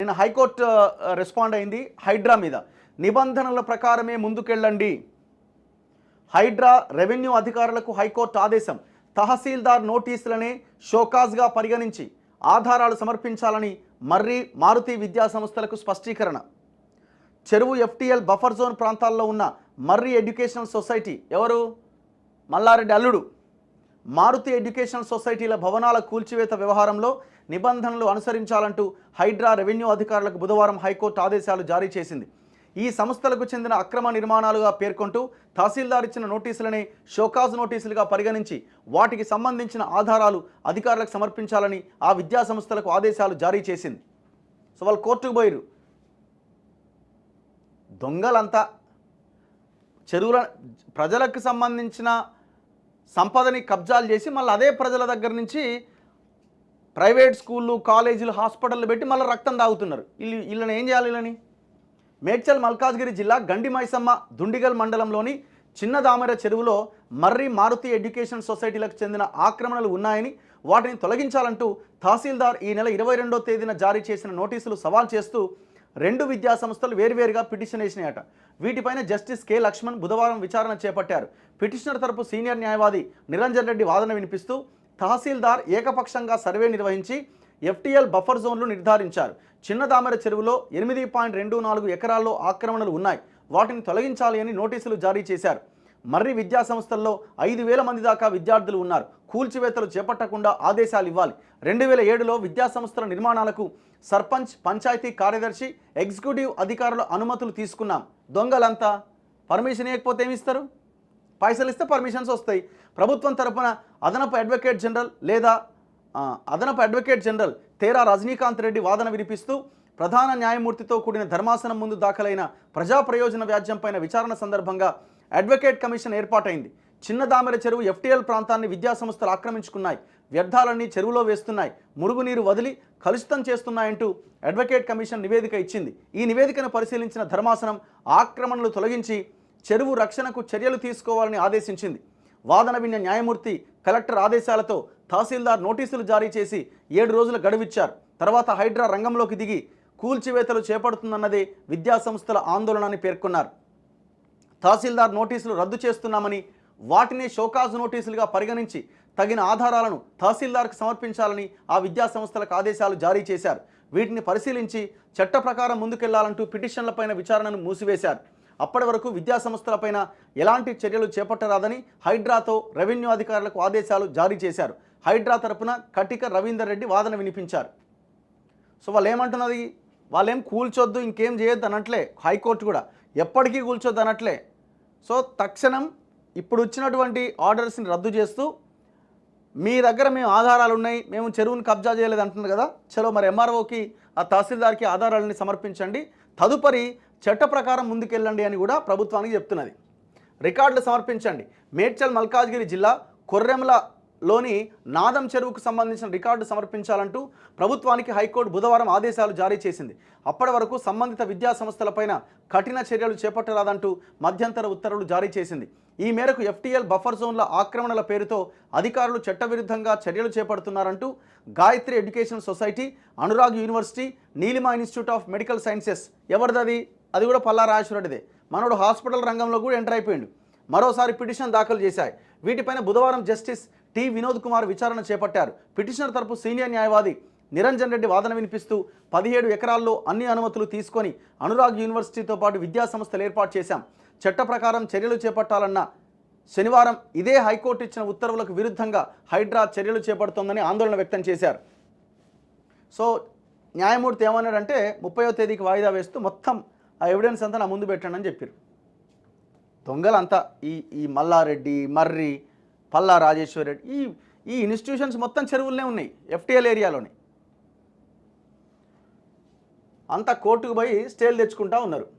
నిన్న high court respond అయింది హైడ్రా మీద. నిబంధనల ప్రకారమే ముందుకెళ్ళండి. హైడ్రా రెవెన్యూ అధికారులకు హైకోర్టు ఆదేశం. తహసీల్దార్ నోటీసులనే షోకాజ్గా పరిగణించి ఆధారాలు సమర్పించాలని మర్రి మారుతి విద్యా సంస్థలకు స్పష్టీకరణ. చెరువు ఎఫ్టీఎల్ బఫర్ జోన్ ప్రాంతాల్లో ఉన్న మర్రి ఎడ్యుకేషనల్ సొసైటీ, ఎవరు మల్లారెడ్డి అల్లుడు, మారుతి ఎడ్యుకేషనల్ సొసైటీల భవనాల కూల్చివేత వ్యవహారంలో నిబంధనలు అనుసరించాలంటూ హైడ్రా రెవెన్యూ అధికారులకు బుధవారం హైకోర్టు ఆదేశాలు జారీ చేసింది. ఈ సంస్థలకు చెందిన అక్రమ నిర్మాణాలుగా పేర్కొంటూ తహసీల్దార్ ఇచ్చిన నోటీసులనే షోకాజ్ నోటీసులుగా పరిగణించి వాటికి సంబంధించిన ఆధారాలు అధికారులకు సమర్పించాలని ఆ విద్యా సంస్థలకు ఆదేశాలు జారీ చేసింది. సో వాళ్ళు కోర్టుకు పోయిరు. దొంగలంతా చెరువుల ప్రజలకు సంబంధించిన సంపదని కబ్జాలు చేసి మళ్ళీ అదే ప్రజల దగ్గర నుంచి ప్రైవేట్ స్కూళ్ళు, కాలేజీలు, హాస్పిటళ్ళు పెట్టి మళ్ళీ రక్తం తాగుతున్నారు. వీళ్ళని ఏం చేయాలి? వీళ్ళని మేడ్చల్ మల్కాజ్గిరి జిల్లా గండి మైసమ్మ దుండిగల్ మండలంలోని చిన్నదామెర చెరువులో మర్రి మారుతి ఎడ్యుకేషన్ సొసైటీలకు చెందిన ఆక్రమణలు ఉన్నాయని వాటిని తొలగించాలంటూ తహసీల్దార్ ఈ నెల 22వ తేదీన జారీ చేసిన నోటీసులు సవాల్ చేస్తూ 2 విద్యా సంస్థలు వేర్వేరుగా పిటిషన్ వేసినాయట. వీటిపైన జస్టిస్ కె లక్ష్మణ్ బుధవారం విచారణ చేపట్టారు. పిటిషనర్ తరపు సీనియర్ న్యాయవాది నిరంజన్ రెడ్డి వాదన వినిపిస్తూ తహసీల్దార్ ఏకపక్షంగా సర్వే నిర్వహించి ఎఫ్టీఎల్ బఫర్ జోన్లు నిర్ధారించారు. చిన్నదామెర చెరువులో 8.24 ఎకరాల్లో ఆక్రమణలు ఉన్నాయి, వాటిని తొలగించాలి అని నోటీసులు జారీ చేశారు. మర్రి విద్యా సంస్థల్లో 5,000 మంది దాకా విద్యార్థులు ఉన్నారు. కూల్చివేతలు చేపట్టకుండా ఆదేశాలు ఇవ్వాలి. 2007లో విద్యా సంస్థల నిర్మాణాలకు సర్పంచ్, పంచాయతీ కార్యదర్శి, ఎగ్జిక్యూటివ్ అధికారుల అనుమతులు తీసుకున్నాం. దొంగలంతా పర్మిషన్ ఇవ్వకపోతే ఏమిస్తారు? పైసలు ఇస్తే పర్మిషన్స్ వస్తాయి. ప్రభుత్వం తరపున అదనపు అడ్వకేట్ జనరల్ తేరా రజనీకాంత్ రెడ్డి వాదన వినిపిస్తూ ప్రధాన న్యాయమూర్తితో కూడిన ధర్మాసనం ముందు దాఖలైన ప్రజా ప్రయోజన వ్యాజ్యంపైన విచారణ సందర్భంగా అడ్వకేట్ కమిషన్ ఏర్పాటైంది. చిన్నదామెర చెరువు ఎఫ్టీఎల్ ప్రాంతాన్ని విద్యా సంస్థలు ఆక్రమించుకున్నాయి, వ్యర్థాలన్నీ చెరువులో వేస్తున్నాయి, మురుగునీరు వదిలి కలుషితం చేస్తున్నాయంటూ అడ్వకేట్ కమిషన్ నివేదిక ఇచ్చింది. ఈ నివేదికను పరిశీలించిన ధర్మాసనం ఆక్రమణలు తొలగించి చెరువు రక్షణకు చర్యలు తీసుకోవాలని ఆదేశించింది. వాదన విన్న న్యాయమూర్తి కలెక్టర్ ఆదేశాలతో తహసీల్దార్ నోటీసులు జారీ చేసి 7 రోజుల గడువిచ్చారు. తర్వాత హైడ్రా రంగంలోకి దిగి కూల్చివేతలు చేపడుతుందన్నదే విద్యా సంస్థల ఆందోళనని పేర్కొన్నారు. తహసీల్దార్ నోటీసులు రద్దు చేస్తున్నామని, వాటిని షోకాజ్ నోటీసులుగా పరిగణించి తగిన ఆధారాలను తహసీల్దార్కు సమర్పించాలని ఆ విద్యా సంస్థలకు ఆదేశాలు జారీ చేశారు. వీటిని పరిశీలించి చట్ట ప్రకారం ముందుకెళ్లాలంటూ పిటిషన్లపైన విచారణను మూసివేశారు. అప్పటి వరకు విద్యా సంస్థలపైన ఎలాంటి చర్యలు చేపట్టరాదని హైడ్రాతో రెవెన్యూ అధికారులకు ఆదేశాలు జారీ చేశారు. హైడ్రా తరపున కటిక రవీందర్ రెడ్డి వాదన వినిపించారు. సో వాళ్ళు ఏమంటున్నది, వాళ్ళేం కూల్చొద్దు, ఇంకేం చేయొద్దు అనట్లే. హైకోర్టు కూడా ఎప్పటికీ కూల్చొద్దు అనట్లే. సో తక్షణం ఇప్పుడు వచ్చినటువంటి ఆర్డర్స్ని రద్దు చేస్తూ మీ దగ్గర మేము ఆధారాలు ఉన్నాయి, మేము చెరువును కబ్జా చేయలేదు అంటున్నారు కదా, చలో మరి ఎంఆర్ఓకి, ఆ తహసీల్దార్కి ఆధారాలని సమర్పించండి, తదుపరి చట్ట ప్రకారం ముందుకెళ్ళండి అని కూడా ప్రభుత్వానికి చెప్తున్నది. రికార్డులు సమర్పించండి. మేడ్చల్ మల్కాజ్గిరి జిల్లా కొర్రెంలలోని నాదం చెరువుకు సంబంధించిన రికార్డు సమర్పించాలంటూ ప్రభుత్వానికి హైకోర్టు బుధవారం ఆదేశాలు జారీ చేసింది. అప్పటి వరకు సంబంధిత విద్యా సంస్థలపైన కఠిన చర్యలు చేపట్టరాదంటూ మధ్యంతర ఉత్తర్వులు జారీ చేసింది. ఈ మేరకు ఎఫ్టీఎల్ బఫర్ జోన్ల ఆక్రమణల పేరుతో అధికారులు చట్టవిరుద్ధంగా చర్యలు చేపడుతున్నారంటూ Gayatri education society, Anurag university, Neelima institute of medical sciences, ఎవరిది అది కూడా పల్లా రాజేశ్వరరెడ్డిదే, మనోడు హాస్పిటల్ రంగంలో కూడా ఎంటర్ అయిపోయిండు, మరోసారి పిటిషన్ దాఖలు చేశాయి. వీటిపైన బుధవారం జస్టిస్ టి వినోద్ కుమార్ విచారణ చేపట్టారు. పిటిషనర్ తరపు సీనియర్ న్యాయవాది నిరంజన్ రెడ్డి వాదన వినిపిస్తూ 17 ఎకరాల్లో అన్ని అనుమతులు తీసుకొని అనురాగ్ యూనివర్సిటీతో పాటు విద్యా సంస్థలు ఏర్పాటు చేశాం, చట్ట ప్రకారం చర్యలు చేపట్టాలన్న శనివారం ఇదే హైకోర్టు ఇచ్చిన ఉత్తర్వులకు విరుద్ధంగా హైడ్రా చర్యలు చేపడుతోందని ఆందోళన వ్యక్తం చేశారు. సో న్యాయమూర్తి ఏమన్నాడంటే 30వ తేదీకి వాయిదా వేస్తూ మొత్తం ఆ ఎవిడెన్స్ అంతా నా ముందు పెట్టండి అని చెప్పారు. దొంగలంతా ఈ మల్లారెడ్డి, మర్రి, పల్లా రాజేశ్వర్ రెడ్డి, ఈ ఇన్స్టిట్యూషన్స్ మొత్తం చెరువులనే ఉన్నాయి, ఎఫ్టీఎల్ ఏరియాలోనే. అంతా కోర్టుకు పోయి స్టేలు తెచ్చుకుంటా ఉన్నారు.